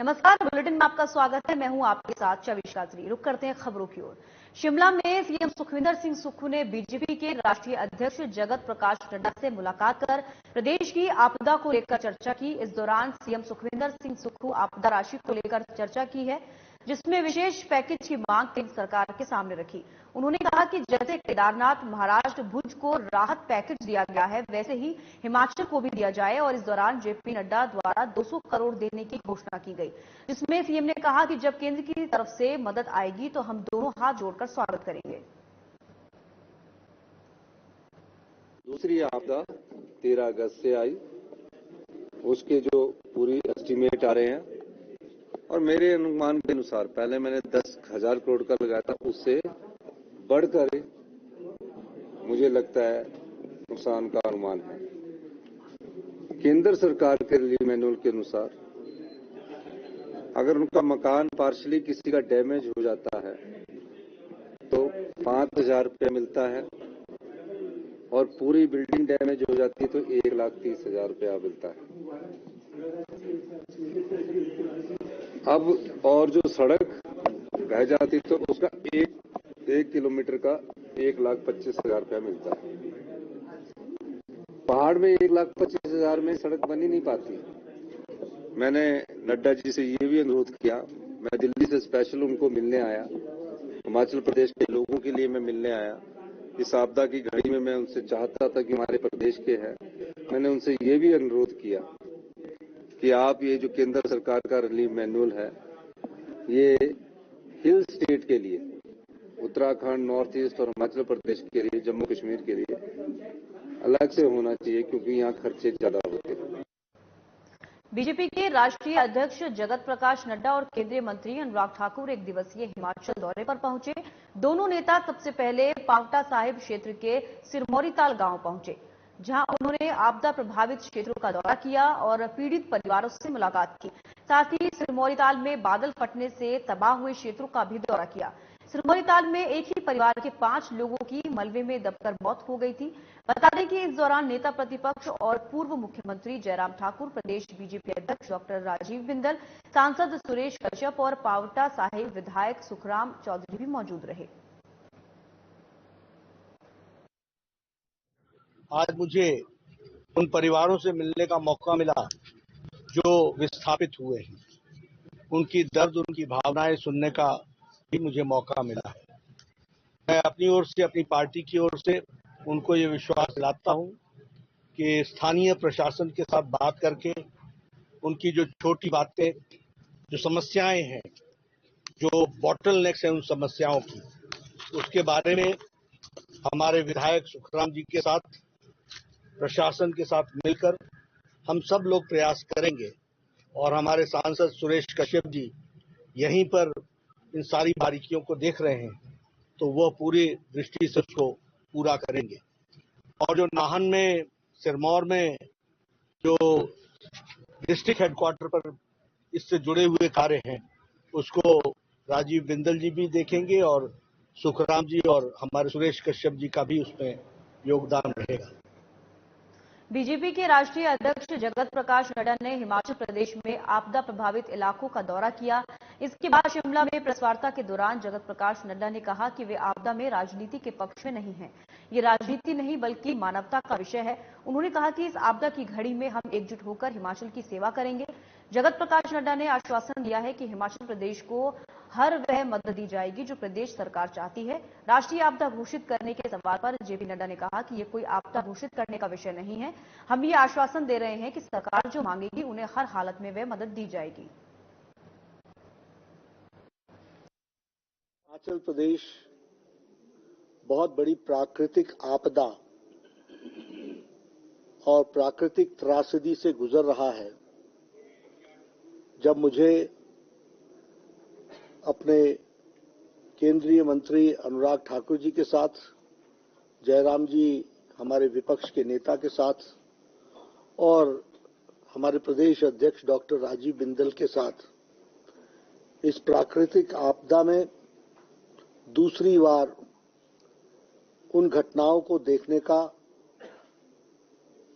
नमस्कार, बुलेटिन में आपका स्वागत है। मैं हूं आपके साथ चविश काजरी। रुक करते हैं खबरों की ओर। शिमला में सीएम सुखविंदर सिंह सुक्खू ने बीजेपी के राष्ट्रीय अध्यक्ष जगत प्रकाश नड्डा से मुलाकात कर प्रदेश की आपदा को लेकर चर्चा की। इस दौरान सीएम सुखविंदर सिंह सुक्खू आपदा राशि को लेकर चर्चा की है, जिसमें विशेष पैकेज की मांग केंद्र सरकार के सामने रखी। उन्होंने कहा कि जैसे केदारनाथ, महाराष्ट्र, भुज को राहत पैकेज दिया गया है, वैसे ही हिमाचल को भी दिया जाए। और इस दौरान जेपी नड्डा द्वारा 200 करोड़ देने की घोषणा की गई, जिसमें सीएम ने कहा कि जब केंद्र की तरफ से मदद आएगी तो हम दोनों हाथ जोड़कर स्वागत करेंगे। दूसरी आपदा 13 अगस्त से आई, उसके जो पूरी एस्टीमेट आ रहे हैं और मेरे अनुमान के अनुसार पहले मैंने 10,000 करोड़ का लगाया था, उससे बढ़कर मुझे लगता है नुकसान का अनुमान है। केंद्र सरकार के रिलीफ मैनुअल के अनुसार अगर उनका मकान पार्शली किसी का डैमेज हो जाता है तो 5,000 रुपये मिलता है और पूरी बिल्डिंग डैमेज हो जाती है तो 1,30,000 रुपया मिलता है। अब और जो सड़क बह जाती तो उसका एक किलोमीटर का 1,25,000 रुपया मिलता है। पहाड़ में 1,25,000 में सड़क बन ही नहीं पाती। मैंने नड्डा जी से ये भी अनुरोध किया, मैं दिल्ली से स्पेशल उनको मिलने आया, हिमाचल प्रदेश के लोगों के लिए मैं मिलने आया। इस आपदा की घड़ी में मैं उनसे चाहता था कि हमारे प्रदेश के हैं, मैंने उनसे ये भी अनुरोध किया कि आप ये जो केंद्र सरकार का रिलीफ मैनुअल है, ये हिल स्टेट के लिए, उत्तराखंड, नॉर्थ ईस्ट और हिमाचल प्रदेश के लिए, जम्मू कश्मीर के लिए अलग से होना चाहिए, क्योंकि यहाँ खर्चे ज्यादा होते हैं। बीजेपी के राष्ट्रीय अध्यक्ष जगत प्रकाश नड्डा और केंद्रीय मंत्री अनुराग ठाकुर एक दिवसीय हिमाचल दौरे पर पहुंचे। दोनों नेता सबसे पहले पावटा साहिब क्षेत्र के सिरमौरीताल गांव पहुंचे, जहां उन्होंने आपदा प्रभावित क्षेत्रों का दौरा किया और पीड़ित परिवारों से मुलाकात की। साथ ही सिरमौरीताल में बादल फटने से तबाह हुए क्षेत्रों का भी दौरा किया। सिरमौरीताल में एक ही परिवार के 5 लोगों की मलबे में दबकर मौत हो गई थी। बता दें कि इस दौरान नेता प्रतिपक्ष और पूर्व मुख्यमंत्री जयराम ठाकुर, प्रदेश बीजेपी अध्यक्ष डॉक्टर राजीव बिंदल, सांसद सुरेश कश्यप और पावटा साहिब विधायक सुखराम चौधरी भी मौजूद रहे। आज मुझे उन परिवारों से मिलने का मौका मिला जो विस्थापित हुए हैं। उनकी दर्द, उनकी भावनाएं सुनने का भी मुझे मौका मिला है। मैं अपनी ओर से, अपनी पार्टी की ओर से उनको ये विश्वास दिलाता हूं कि स्थानीय प्रशासन के साथ बात करके उनकी जो छोटी बातें, जो समस्याएं हैं, जो बॉटलनेक्स हैं उन समस्याओं की, उसके बारे में हमारे विधायक सुखराम जी के साथ, प्रशासन के साथ मिलकर हम सब लोग प्रयास करेंगे। और हमारे सांसद सुरेश कश्यप जी यहीं पर इन सारी बारीकियों को देख रहे हैं, तो वह पूरी दृष्टि से उसको पूरा करेंगे। और जो नाहन में, सिरमौर में जो डिस्ट्रिक्ट हेडक्वार्टर पर इससे जुड़े हुए कार्य हैं, उसको राजीव बिंदल जी भी देखेंगे और सुखराम जी और हमारे सुरेश कश्यप जी का भी उसमें योगदान रहेगा। बीजेपी के राष्ट्रीय अध्यक्ष जगत प्रकाश नड्डा ने हिमाचल प्रदेश में आपदा प्रभावित इलाकों का दौरा किया। इसके बाद शिमला में प्रेस वार्ता के दौरान जगत प्रकाश नड्डा ने कहा कि वे आपदा में राजनीति के पक्ष में नहीं हैं। ये राजनीति नहीं बल्कि मानवता का विषय है। उन्होंने कहा कि इस आपदा की घड़ी में हम एकजुट होकर हिमाचल की सेवा करेंगे। जगत प्रकाश नड्डा ने आश्वासन दिया है कि हिमाचल प्रदेश को हर वह मदद दी जाएगी जो प्रदेश सरकार चाहती है। राष्ट्रीय आपदा घोषित करने के सवाल पर जेपी नड्डा ने कहा कि ये कोई आपदा घोषित करने का विषय नहीं है। हम ये आश्वासन दे रहे हैं कि सरकार जो मांगेगी उन्हें हर हालत में वह मदद दी जाएगी। हिमाचल प्रदेश बहुत बड़ी प्राकृतिक आपदा और प्राकृतिक त्रासदी से गुजर रहा है। जब मुझे अपने केंद्रीय मंत्री अनुराग ठाकुर जी के साथ, जयराम जी हमारे विपक्ष के नेता के साथ और हमारे प्रदेश अध्यक्ष डॉक्टर राजीव बिंदल के साथ इस प्राकृतिक आपदा में दूसरी बार उन घटनाओं को देखने का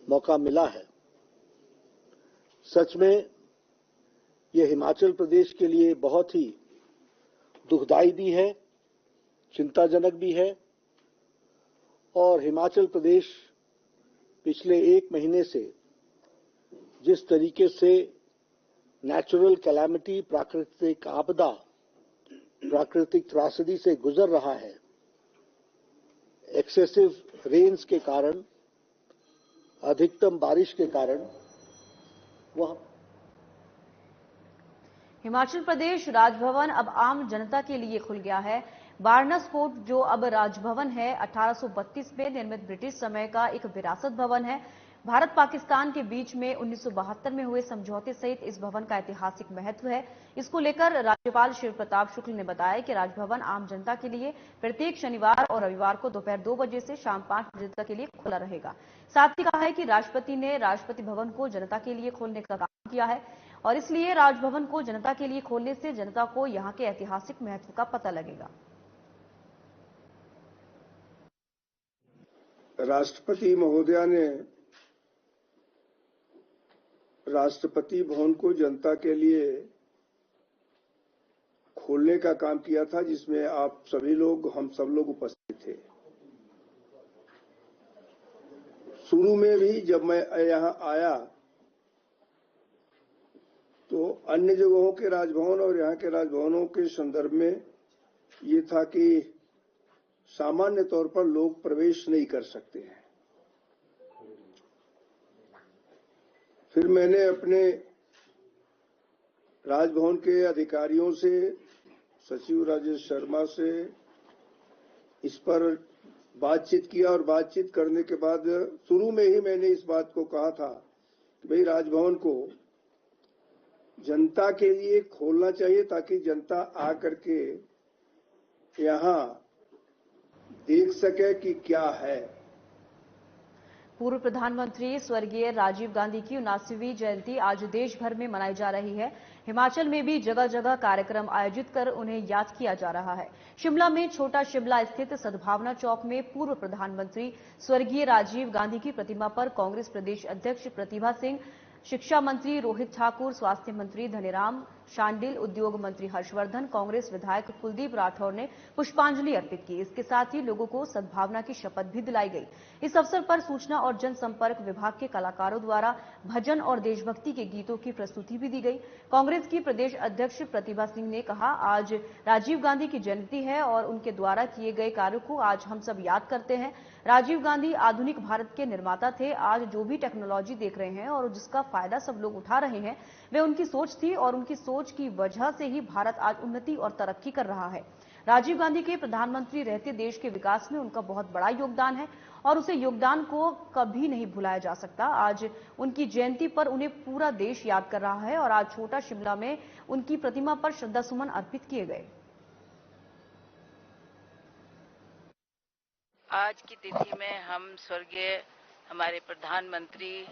मौका मिला है, सच में ये हिमाचल प्रदेश के लिए बहुत ही दुखदायी भी है, चिंताजनक भी है और हिमाचल प्रदेश पिछले 1 महीने से जिस तरीके से नेचुरल कैलामिटी, प्राकृतिक आपदा, प्राकृतिक त्रासदी से गुजर रहा है, एक्सेसिव रेन्स के कारण, अधिकतम बारिश के कारण, वह हिमाचल प्रदेश राजभवन अब आम जनता के लिए खुल गया है। बारनस फोर्ट, जो अब राजभवन है, 1832 में निर्मित ब्रिटिश समय का एक विरासत भवन है। भारत पाकिस्तान के बीच में 1972 में हुए समझौते सहित इस भवन का ऐतिहासिक महत्व है। इसको लेकर राज्यपाल शिव प्रताप शुक्ल ने बताया कि राजभवन आम जनता के लिए प्रत्येक शनिवार और रविवार को दोपहर 2 बजे से शाम 5 बजे तक के लिए खुला रहेगा। साथ ही कहा है कि राष्ट्रपति ने राष्ट्रपति भवन को जनता के लिए खोलने का काम किया है और इसलिए राजभवन को जनता के लिए खोलने से जनता को यहां के ऐतिहासिक महत्व का पता लगेगा। राष्ट्रपति महोदया ने राष्ट्रपति भवन को जनता के लिए खोलने का काम किया था, जिसमें आप सभी लोग, हम सब लोग उपस्थित थे। शुरू में भी जब मैं यहां आया तो अन्य जगहों के राजभवन और यहां के राजभवनों के संदर्भ में ये था कि सामान्य तौर पर लोग प्रवेश नहीं कर सकते हैं। फिर मैंने अपने राजभवन के अधिकारियों से, सचिव राजेश शर्मा से इस पर बातचीत किया और बातचीत करने के बाद शुरू में ही मैंने इस बात को कहा था कि भाई राजभवन को जनता के लिए खोलना चाहिए ताकि जनता आकर के यहां देख सके कि क्या है। पूर्व प्रधानमंत्री स्वर्गीय राजीव गांधी की 79वीं जयंती आज देश भर में मनाई जा रही है। हिमाचल में भी जगह जगह कार्यक्रम आयोजित कर उन्हें याद किया जा रहा है। शिमला में छोटा शिमला स्थित सद्भावना चौक में पूर्व प्रधानमंत्री स्वर्गीय राजीव गांधी की प्रतिमा पर कांग्रेस प्रदेश अध्यक्ष प्रतिभा सिंह, शिक्षा मंत्री रोहित ठाकुर, स्वास्थ्य मंत्री धनीराम शांडिल, उद्योग मंत्री हर्षवर्धन, कांग्रेस विधायक कुलदीप राठौर ने पुष्पांजलि अर्पित की। इसके साथ ही लोगों को सद्भावना की शपथ भी दिलाई गई। इस अवसर पर सूचना और जनसंपर्क विभाग के कलाकारों द्वारा भजन और देशभक्ति के गीतों की प्रस्तुति भी दी गई। कांग्रेस की प्रदेश अध्यक्ष प्रतिभा सिंह ने कहा, आज राजीव गांधी की जयंती है और उनके द्वारा किए गए कार्यों को आज हम सब याद करते हैं। राजीव गांधी आधुनिक भारत के निर्माता थे। आज जो भी टेक्नोलॉजी देख रहे हैं और जिसका फायदा सब लोग उठा रहे हैं, वे उनकी सोच थी और उनकी सोच की वजह से ही भारत आज उन्नति और तरक्की कर रहा है। राजीव गांधी के प्रधानमंत्री रहते देश के विकास में उनका बहुत बड़ा योगदान है और उसे योगदान को कभी नहीं भुलाया जा सकता। आज उनकी जयंती पर उन्हें पूरा देश याद कर रहा है और आज छोटा शिमला में उनकी प्रतिमा पर श्रद्धासुमन अर्पित किए गए। आज की तिथि में हम स्वर्गीय हमारे प्रधानमंत्री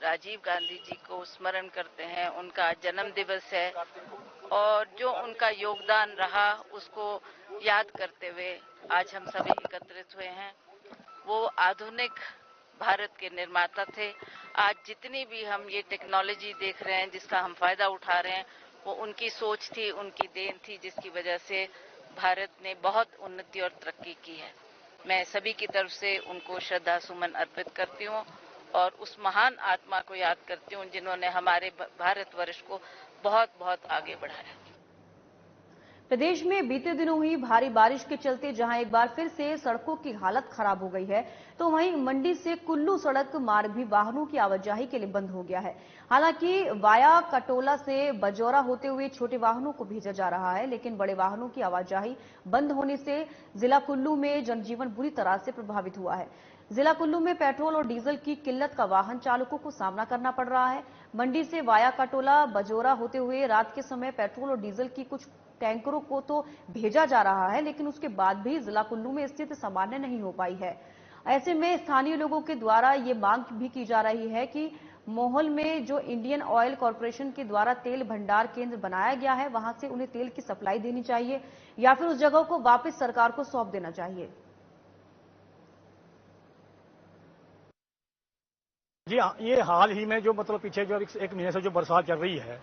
राजीव गांधी जी को स्मरण करते हैं। उनका जन्म दिवस है और जो उनका योगदान रहा उसको याद करते हुए आज हम सभी एकत्रित हुए हैं। वो आधुनिक भारत के निर्माता थे। आज जितनी भी हम ये टेक्नोलॉजी देख रहे हैं, जिसका हम फायदा उठा रहे हैं, वो उनकी सोच थी, उनकी देन थी, जिसकी वजह से भारत ने बहुत उन्नति और तरक्की की है। मैं सभी की तरफ से उनको श्रद्धा सुमन अर्पित करती हूँ और उस महान आत्मा को याद करती हूँ जिन्होंने हमारे भारतवर्ष को बहुत बहुत आगे बढ़ाया। प्रदेश में बीते दिनों हुई भारी बारिश के चलते जहां एक बार फिर से सड़कों की हालत खराब हो गई है, तो वहीं मंडी से कुल्लू सड़क मार्ग भी वाहनों की आवाजाही के लिए बंद हो गया है। हालांकि वाया कटोला से बजौरा होते हुए छोटे वाहनों को भेजा जा रहा है, लेकिन बड़े वाहनों की आवाजाही बंद होने से जिला कुल्लू में जनजीवन बुरी तरह से प्रभावित हुआ है। जिला कुल्लू में पेट्रोल और डीजल की किल्लत का वाहन चालकों को सामना करना पड़ रहा है। मंडी से वाया कटोला बजौरा होते हुए रात के समय पेट्रोल और डीजल की कुछ टैंकरों को तो भेजा जा रहा है, लेकिन उसके बाद भी जिला कुल्लू में स्थिति सामान्य नहीं हो पाई है। ऐसे में स्थानीय लोगों के द्वारा ये मांग भी की जा रही है कि मोहल में जो इंडियन ऑयल कॉर्पोरेशन के द्वारा तेल भंडार केंद्र बनाया गया है, वहां से उन्हें तेल की सप्लाई देनी चाहिए या फिर उस जगह को वापस सरकार को सौंप देना चाहिए। जी, ये हाल ही में जो पीछे जो 1 महीने से जो बरसात चल रही है,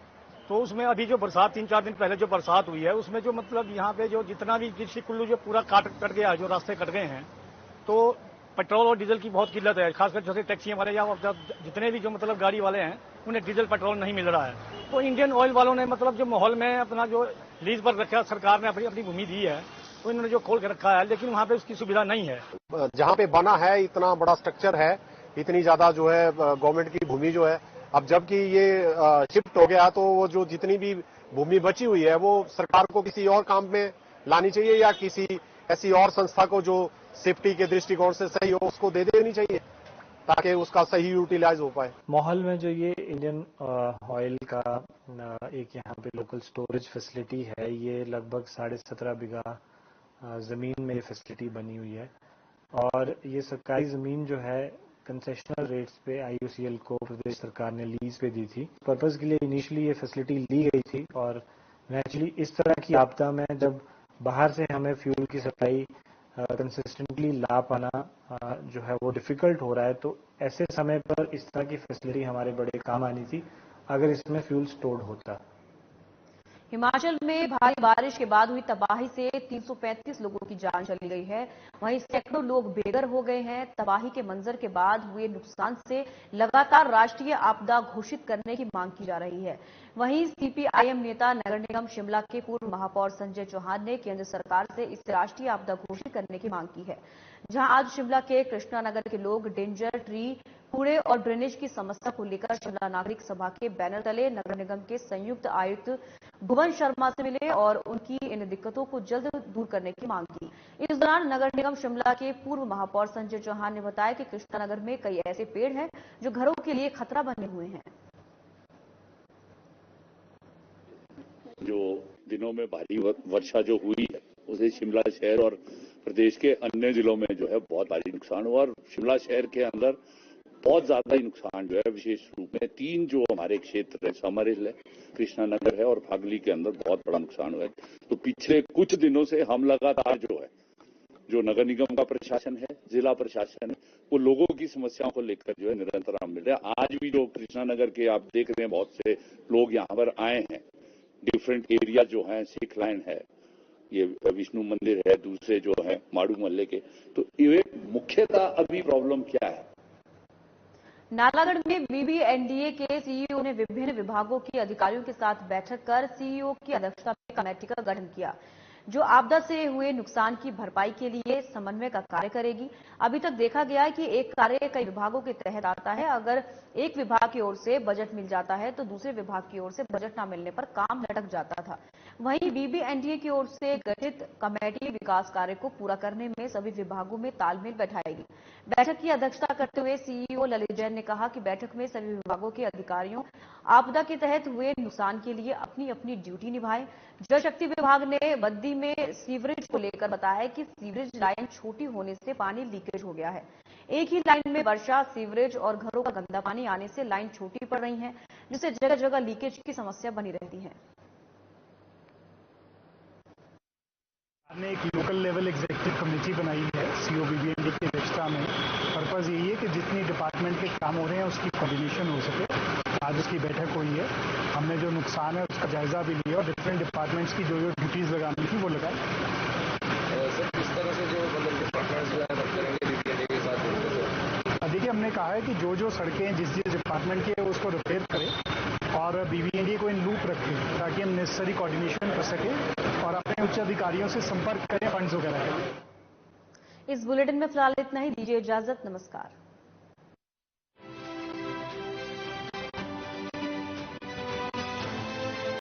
तो उसमें अभी जो बरसात 3-4 दिन पहले जो बरसात हुई है उसमें जो मतलब यहाँ पे जो जितना भी कृषि कुल्लू जो पूरा कट गया है, जो रास्ते कट गए हैं, तो पेट्रोल और डीजल की बहुत किल्लत है। खासकर जैसे टैक्सी वाले या जितने भी जो मतलब गाड़ी वाले हैं उन्हें डीजल पेट्रोल नहीं मिल रहा है। तो इंडियन ऑयल वालों ने मतलब जो माहौल में अपना जो लीज पर रखा, सरकार ने अपनी भूमि दी है तो इन्होंने जो खोल के रखा है, लेकिन वहाँ पे उसकी सुविधा नहीं है। जहाँ पे बना है इतना बड़ा स्ट्रक्चर है, इतनी ज्यादा जो है गवर्नमेंट की भूमि जो है, अब जबकि ये शिफ्ट हो गया तो वो जो जितनी भी भूमि बची हुई है वो सरकार को किसी और काम में लानी चाहिए या किसी ऐसी और संस्था को जो सेफ्टी के दृष्टिकोण से सही हो उसको दे देनी चाहिए ताकि उसका सही यूटिलाइज हो पाए। माहौल में जो ये इंडियन ऑयल का एक यहाँ पे लोकल स्टोरेज फैसिलिटी है, ये लगभग 17.5 बीघा जमीन में ये फैसिलिटी बनी हुई है और ये सरकारी जमीन जो है कंसेशनल रेट्स पे IOCL को प्रदेश सरकार ने लीज पे दी थी। पर्पस के लिए इनिशियली ये फैसिलिटी ली गई थी और नेचुरली इस तरह की आपदा में जब बाहर से हमें फ्यूल की सप्लाई कंसिस्टेंटली ला पाना जो है वो डिफिकल्ट हो रहा है, तो ऐसे समय पर इस तरह की फैसिलिटी हमारे बड़े काम आनी थी अगर इसमें फ्यूल स्टोर्ड होता। हिमाचल में भारी बारिश के बाद हुई तबाही से 335 लोगों की जान चली गई है। वहीं सैकड़ों लोग बेघर हो गए हैं। तबाही के मंजर के बाद हुए नुकसान से लगातार राष्ट्रीय आपदा घोषित करने की मांग की जा रही है। वहीं CPIM नेता नगर निगम शिमला के पूर्व महापौर संजय चौहान ने केंद्र सरकार से इसे राष्ट्रीय आपदा घोषित करने की मांग की है। जहां आज शिमला के कृष्णा नगर के लोग डेंजर ट्री, कूड़े और ड्रेनेज की समस्या को लेकर शिमला नागरिक सभा के बैनर तले नगर निगम के संयुक्त आयुक्त भुवन शर्मा से मिले और उनकी इन दिक्कतों को जल्द दूर करने की मांग की। इस दौरान नगर निगम शिमला के पूर्व महापौर संजय चौहान ने बताया कि कृष्णा नगर में कई ऐसे पेड़ हैं जो घरों के लिए खतरा बने हुए हैं। जो दिनों में भारी वर्षा जो हुई है उसे शिमला शहर और प्रदेश के अन्य जिलों में जो है बहुत भारी नुकसान हुआ और शिमला शहर के अंदर बहुत ज्यादा ही नुकसान जो है विशेष रूप में 3 जो हमारे क्षेत्र है, समर हिल है, कृष्णा नगर है और फागली के अंदर बहुत बड़ा नुकसान हुआ है। तो पिछले कुछ दिनों से हम लगातार जो नगर निगम का प्रशासन है, जिला प्रशासन है, वो लोगों की समस्याओं को लेकर जो है निरंतर हम मिल रहे हैं। आज भी जो कृष्णा नगर के आप देख रहे हैं बहुत से लोग यहाँ पर आए हैं, डिफरेंट एरिया जो है, सिख लाइन है, ये विष्णु मंदिर है, दूसरे जो है माड़ू मोहल्ले के, तो ये मुख्यतः अभी प्रॉब्लम क्या है। नालागढ़ में BBNDA के CEO ने विभिन्न विभागों के अधिकारियों के साथ बैठक कर CEO की अध्यक्षता में कमेटी का गठन किया जो आपदा से हुए नुकसान की भरपाई के लिए समन्वय का कार्य करेगी। अभी तक देखा गया है कि एक कार्य कई विभागों के तहत आता है। अगर एक विभाग की ओर से बजट मिल जाता है तो दूसरे विभाग की ओर से बजट न मिलने पर काम लटक जाता था। वहीं BBNDA की ओर से गठित कमेटी विकास कार्य को पूरा करने में सभी विभागों में तालमेल बैठाएगी। बैठक की अध्यक्षता करते हुए CEO ललित जैन ने कहा कि बैठक में सभी विभागों के अधिकारियों आपदा के तहत हुए नुकसान के लिए अपनी अपनी ड्यूटी निभाएं। जल शक्ति विभाग ने बद्दी में सीवरेज को लेकर बताया कि सीवरेज लाइन छोटी होने से पानी लीकेज हो गया है। एक ही लाइन में वर्षा, सीवरेज और घरों का गंदा पानी आने से लाइन छोटी पड़ रही है, जिससे जगह जगह लीकेज की समस्या बनी रहती है। हमने एक लोकल लेवल एग्जीक्यूटिव कमेटी बनाई है CEO BBND की अध्यक्षता में। पर्पज यही है कि जितनी डिपार्टमेंट के काम हो रहे हैं उसकी कोऑर्डिनेशन हो सके। आज उसकी बैठक हुई है, हमने जो नुकसान है उसका जायजा भी लिया और डिफरेंट डिपार्टमेंट्स की जो ड्यूटीज लगानी थी वो लगाई। सर किस तरह से जो मतलब डिपार्टमेंट्स जो है वर्क करेंगे BBND के साथ? देखिए हमने कहा है कि जो सड़कें जिस डिपार्टमेंट की है उसको रिपेयर करें और BBND को इन लूप रखें ताकि हम नेसेसरी कोऑर्डिनेशन कर सकें और अपने उच्च अधिकारियों से संपर्क करें फंड्स वगैरह। इस बुलेटिन में फिलहाल इतना ही। दीजिए इजाजत। नमस्कार।